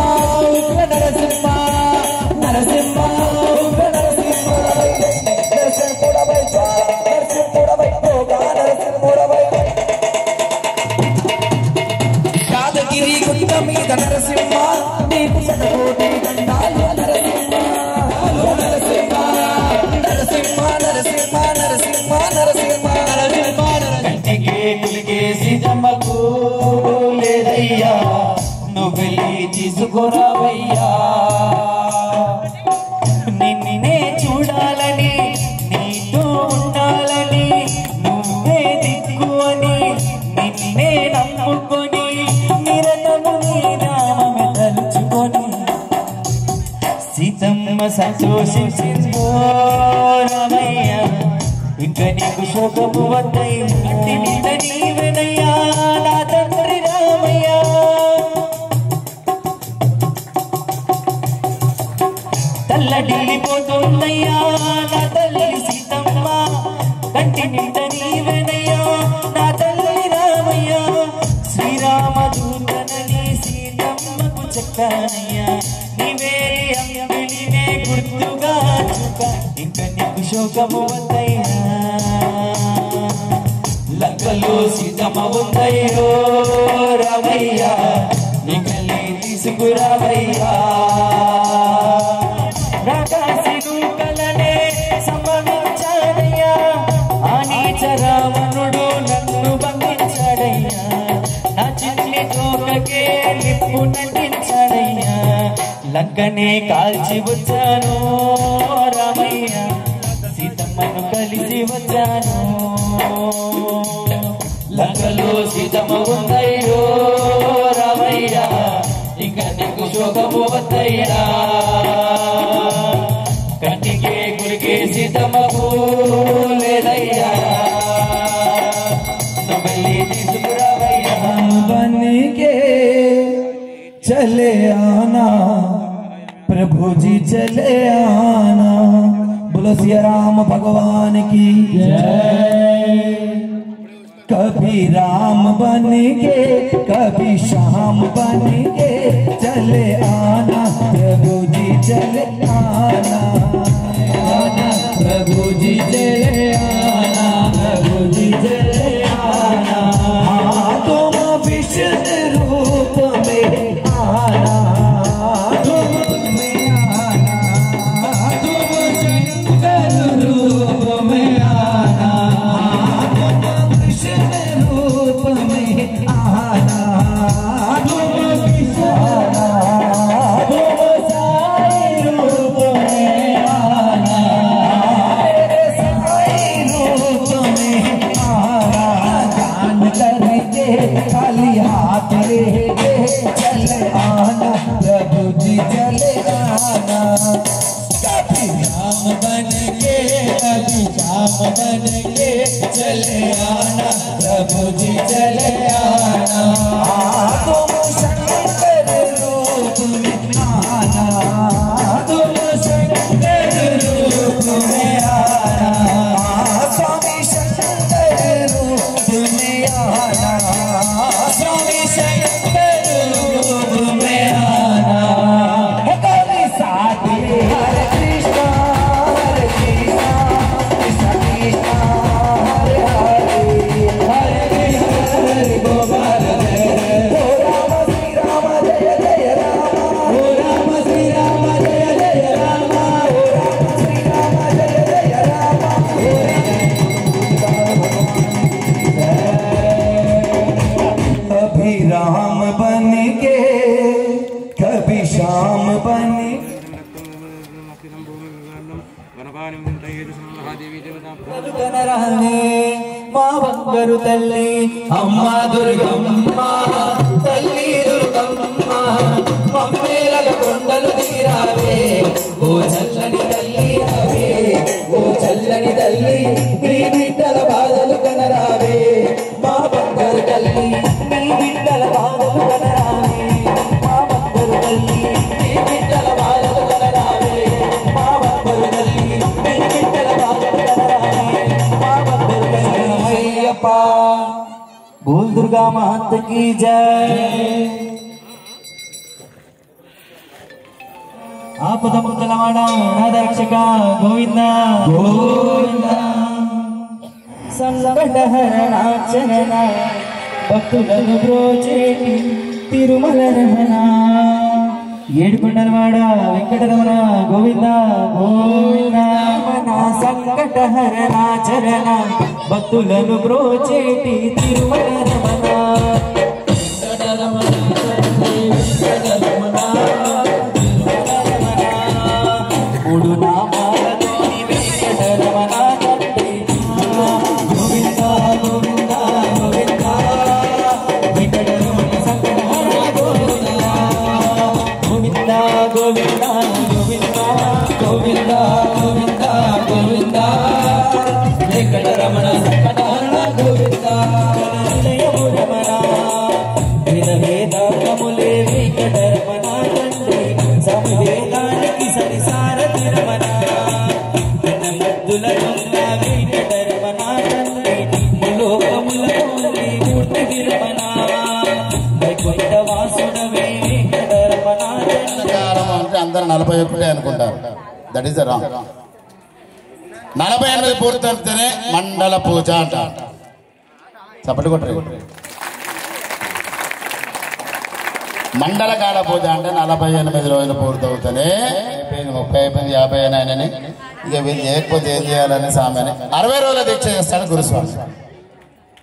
ఉగ్ర నరసింహ నరసింహ ఉగ్ర నరసింహ నరసింహుడవై నరసింహుడవై భోగా నరసింహుడవై యాదగిరి గుట్ట మీద నరసింహ నీకు శతకోటి దండాలు నరసింహ నరసింహ నరసింహ నరసింహ నరసింహ నరసింహ నరసింహ కంటికే కులికేసి జమ్మకు లేదయ్యా నువ్వెళ్ళి తీసుకురావయ్యా నిన్నే చూడాలని నీతో ఉండాలని నువ్వే దిక్కు అని నిన్నే నమ్ముకొని నిరతము నీ నామమే తలుచుకొని సీతమ్మ సంతోషించిందో రామయ్య ఇంక నీకు శోకము వద్దయ్య ఇంటి మీద నీవెనయ్యా నా తండ్రి రామయ్య తల్లడిల్లిపోతుందయ్యా నా తల్లి సీతమ్మ కంటి నింట నీవెనయ్యా నా తల్లి రామయ్య శ్రీరామదూతనని సీతమ్మకు చెక్కానయ్యా నీవేలి అంబిలినే గుర్తుగా చుక్క ఇంక నీకు శోకము వద్దయ్యా లంకలో సీతమ్మ ఉందయ్యో రామయ్య నీకల్లి తీసుకురావయ్యా రాకాసిరుకలనే సంభవించాడయ్యా ఆ నీచ రావణుడు నన్ను బంధించాడయ్యా నా చిన్ని తోకకే నిప్పు నటించాడయ్యా లంకనే కాల్చి వచ్చాను రామయ్య సీతమ్మను కలిసి వచ్చాను లంకలో సీతమ్మ ఉందయ్యో రామయ్య ఇక నీకు శోకము వద్దయ్యా కంటికే గురికే సీతమ్మకు లేదయ్యా నువ్వెళ్ళి తీసుకురావయ్యా బనికే चले आना प्रभु जी चले आना बोलो सिया राम भगवान की जय कभी राम बन के कभी श्याम बन के चले आना प्रभु जी चले आना प्रभु जी चले आना प्रभु जी चले आना तुम विष्णु रूप में आना तुम में आना तुम शंकर रूप में आना रूप में आना तुम किसाना तुम साई रूप में आना साई रूप में आना दान करके खाली हाथ लेके चले आना प्रभु जी चले आना कभी राम बन के कभी श्याम बन के चले आना प्रभु जी चले आना तुम शंकर रूप में आना तुम शंकर रूप में आना स्वामी शंकर रूप में आना स्वामी शंकर रूप में आना कभी साथ हरे कृष्णा कृष्णा कृष्णा हरे हरे हरे हरे गोपाल जय हो राम श्री राम जय जय राम हो राम श्री राम जय जय राम हो राम श्री राम जय जय राम हो कभी राम बन के कभी श्याम बन మా బంగారు తల్లి అమ్మ దుర్గమ్మ తల్లి దుర్గమ్మ महंत की जय। आपद मुक्तलवाड़ अनाथ गोविंद गोविंद। संकट हरणाचरण भक्तुలను బ్రోచేటి తిరుమల రమణ ఏడుకొండలవాడ వెంకటరమణ గోవింద గోవింద। మన సంకట హరణాచరణ భక్తులను బ్రోచేటి తిరుమల రమణ వెంకటరమణ వెంకటరమణ మూడు నామాలతోని వెంకటరమణ గోవింద గోవింద గోవింద వెంకటరమణ సంకట హరణ గోవింద గోవింద గోవింద గోవింద గోవింద గోవింద గోవింద వెంకటరమణ సంకట హరణ గోవింద నిలయము రమణ వేద వేదాంగములే వెంకటరమణ తండ్రి సంవేదానికి సరిసారథి రమణ ముద్దుల వెంకటరమణ తండ్రి లోకములకి మూర్తికి రమణ వైకుంఠ వాసుడవే వెంకటరమణ అంటే అందరు 41 అనుకుంటారు. That is the wrong. 48 పూర్తయితేనే మండల పూజ అంటారు. చప్పటి కొట్టరు. మండలకాల పూజ అంటే 48 రోజులు పూర్తవుతానే. 30 అయిపోయింది 50 అయినాయనని ఇక వీళ్ళు చేయకపోతే ఏం చేయాలని సామెని 60 రోజుల దీక్ష చేస్తాడు గురుస్వామి.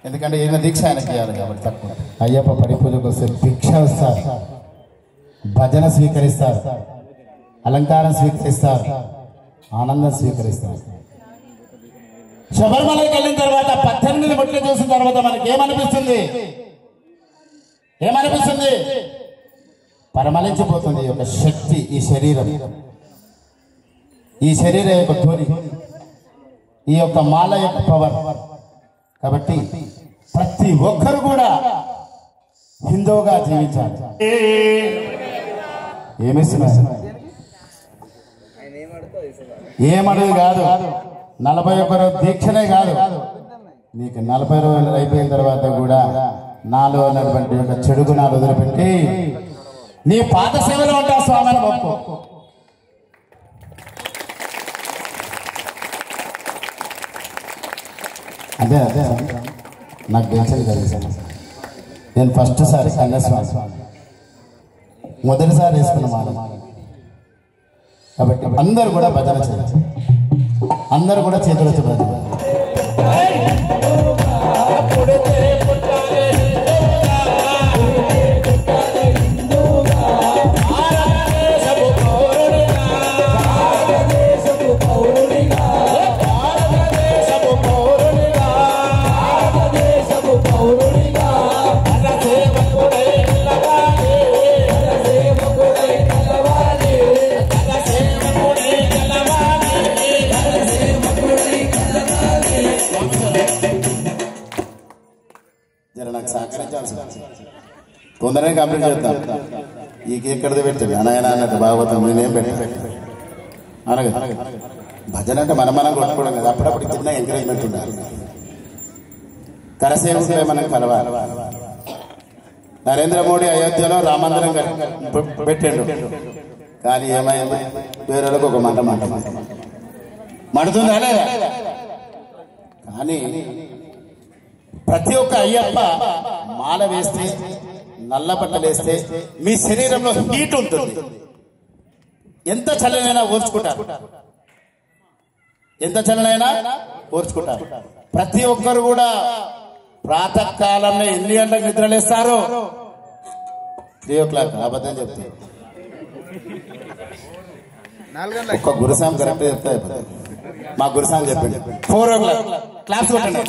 ఎందుకంటే ఈయన దీక్ష ఆయనకి చేయాలి కాబట్టి తక్కువ. అయ్యప్ప పడి పూజకు వస్తే భిక్ష వస్తారు, భజన స్వీకరిస్తారు, అలంకారం స్వీకరిస్తారు, ఆనందం స్వీకరిస్తారు. శబరిమలకి వెళ్ళిన తర్వాత 18 మెట్లు చూసిన తర్వాత మనకి ఏమనిపిస్తుంది? ఏమనిపిస్తుంది? పరమలించిపోతుంది ఈ యొక్క శక్తి, ఈ శరీరం, ఈ శరీరం యొక్క ధ్వని, ఈ యొక్క మాల యొక్క పవర్. కాబట్టి ప్రతి ఒక్కరు కూడా హిందువుగా జీవించాలి. ఏమిస్తున్నారు? ఏమడుగు కాదు, 41 దీక్షనే కాదు, నీకు 40 రోజులు అయిపోయిన తర్వాత కూడా నాలో ఉన్నటువంటి యొక్క చెడు గుణాలు వదిలిపెట్టి నీ పాత సేవలో ఉంటా స్వామిని ఒప్పు. అదే అదే నాకు తెలిసింది కలిసాను. నేను ఫస్ట్ సారి కన్యాస్వామి, మొదటిసారి వేసుకున్న మాల. కాబట్టి అందరూ కూడా భజన చేయాలి, అందరూ కూడా చేతులతో భజన. నాకు సహకరించాల్సి తొందరగా కంప్లీట్ చేద్దాం. ఈకి ఎక్కడిది పెట్టింది అనయన అన్నట్టు భాగవతం నేనేం పెట్టాను అనగా భజన అంటే మనం కొట్టుకోవడం కదా. అప్పుడప్పుడు చిన్న ఎంకరేజ్మెంట్ ఉండాలి. కరసేవకులే మనకు కలవాలి. నరేంద్ర మోడీ అయోధ్యలో రామందిరం పెట్టాడు, కానీ ఏమైంది? వేరేలకు ఒక మంట మండుతుందా లేదా? కానీ ప్రతి ఒక్క అయ్యప్ప మాల వేస్తే, నల్ల బట్టలు వేస్తే మీ శరీరంలో హీట్ ఉంటుంది. ఎంత చల్లనైనా ఓర్చుకుంటారు, ఎంత చల్లనైనా ఓర్చుకుంటారు. ప్రతి ఒక్కరు కూడా ప్రాతకాలంలో ఎన్ని గంటలకు నిద్రలేస్తారు? 3 o'clock. అబద్ధం చెప్తారు. ఒక్క గురుసాం కరెక్ట్ చెప్తా. మా గురుసాం చెప్పింది 4 o'clock. క్లాస్ కొట్టండి.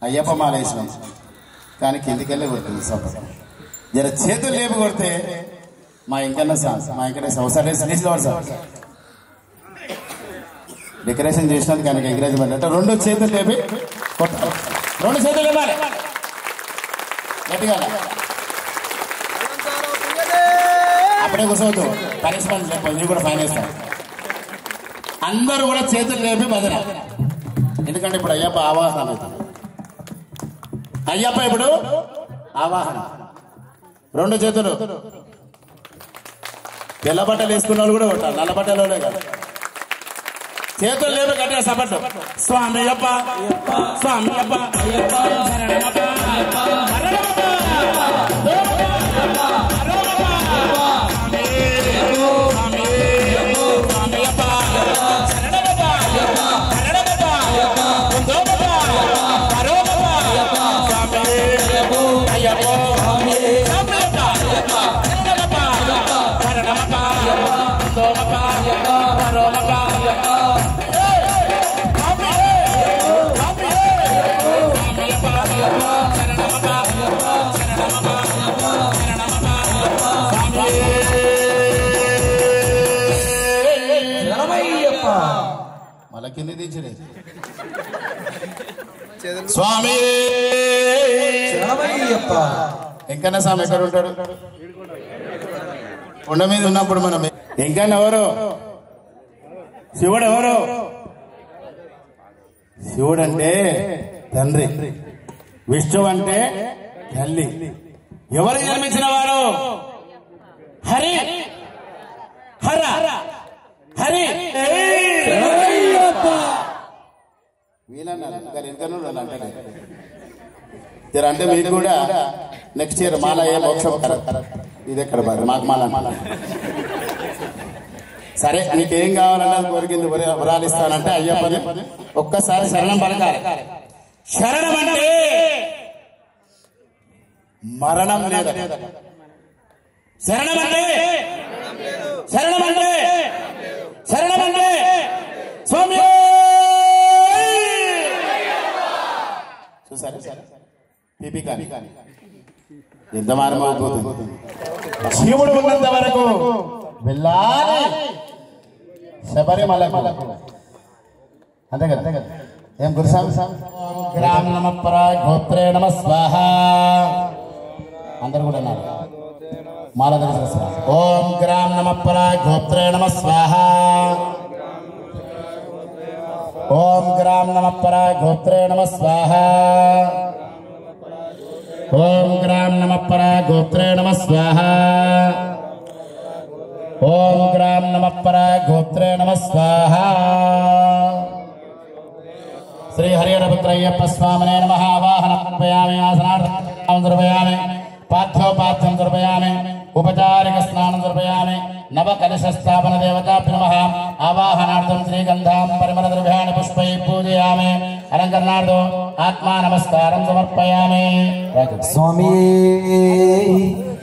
అయ్యప్ప మాల వేసినాం కానీ కిందికెళ్ళి కొడుతుంది సభ జర చేతులు లేపు కొడితే మా ఇంకన్నా మా ఇంకనే సార్ డెకరేషన్ చేసినందుకు ఆయనకి ఎంకరేజ్మెంట్ అంటే 2 చేతులు లేపి కొట్టాలి 2 చేతులు లేపాలి గట్టిగా అప్పుడే కూర్చోవద్దు పనిష్మెంట్ లేకపోతే మీరు కూడా ఫైన్ వేస్తారు అందరూ కూడా చేతులు లేపి భజన ఎందుకంటే ఇప్పుడు అయ్యప్ప ఆవాహన అవుతుంది అయ్యప్ప ఇప్పుడు ఆవాహన 2 చేతులు తెల్ల బట్టలు వేసుకున్న వాళ్ళు కూడా కొట్టాలి నల్ల బట్టలోనే కాదు చేతులు లేపి కట్టిన సపట్టు స్వామి అయ్యప్ప స్వామి మళ్ళా కింద దించలే స్వామి వెంకన్న స్వామి ఎక్కడ ఉంటాడు కొండ మీద ఉన్నప్పుడు మనం వెంకన్న ఎవరు శివుడు ఎవరు శివుడు అంటే తండ్రి విష్ణువు అంటే తల్లి ఎవరు జన్మించిన వారు హరి హర హరి అంటే మీకు కూడా నెక్స్ట్ ఇయర్ మాల ఏ మోక్షం ఇది ఎక్కడ మాకు మాల సరే నీకేం కావాలన్నది కోరికింది వరాలు ఇస్తానంటే అయ్యప్పని ఒక్కసారి శరణం పలకాలి శరణం అంటే మరణం లేదు శరణం అంటే శరణం అంటే శరణం అంటే స్వామి చూసారు పిపి కానీ ఎంత మారమవుతుంది శివుడు ఉన్నంత వరకు వెళ్ళాలి శబరిమల అంతే కదా ఏం గురుస్వామి గ్రామ నమ గోత్రే నమ స్వాహ అందరు కూడా అన్నారు మాల దర్శన ఓం గ్రామ నమ గోత్రే నమ స్వాహ ఓం గ్రామ నమ గోత్రే నమ స్వాహ ఓం గ్రామ నమ గోత్రే నమ స్వాహ ఓం గ్రామ నమ గోత్రే నమ స్వాహ శ్రీ హరిహరపుత్రయ్యప్ప స్వామినే నమః ఆవాహనం సమర్పయామి ఆసనార్థం సమర్పయామి పాఠ్యోపాఠ్యం సమర్పయామి ఉపచారిక స్నానం సమర్పయామి నవకలశ స్థాపన దేవతాభ్యో నమః ఆవాహనార్థం శ్రీగంధాం పరిమళ ద్రవ్యాణి పుష్పై పూజయామి అలంకరణార్థం ఆత్మా నమస్కారం సమర్పయామి స్వామి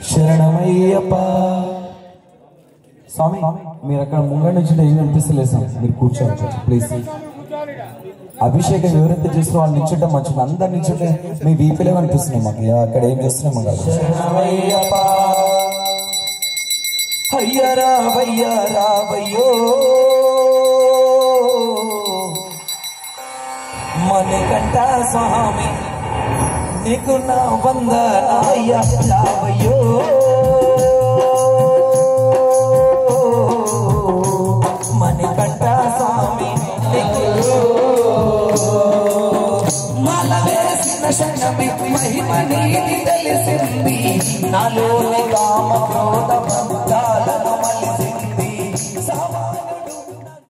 శరణమయ్యప్ప స్వామి మీరు అక్కడ ముంగ నుంచి ఏం అనిపిస్తలేదు సార్ మీరు కూర్చోండి ప్లీజ్ అభిషేకం ఎవరైతే చేస్తారో వాళ్ళు నిల్చుంటే మంచిది అందరు నిల్చుంటే మీ వీపీలో అనిపిస్తున్నాం మాకు అక్కడ ఏం చేస్తున్నాం శరణమయ్యప్ప అయ్యా రావయ్యా రావయ్యో మణికంఠ స్వామి నీకు నా వందనాయ్యా రావయ్యో మణికంఠ స్వామి మాల వేసిన క్షణమే మహిమ నీది తెలిసింది నాలోని కామ క్రోధ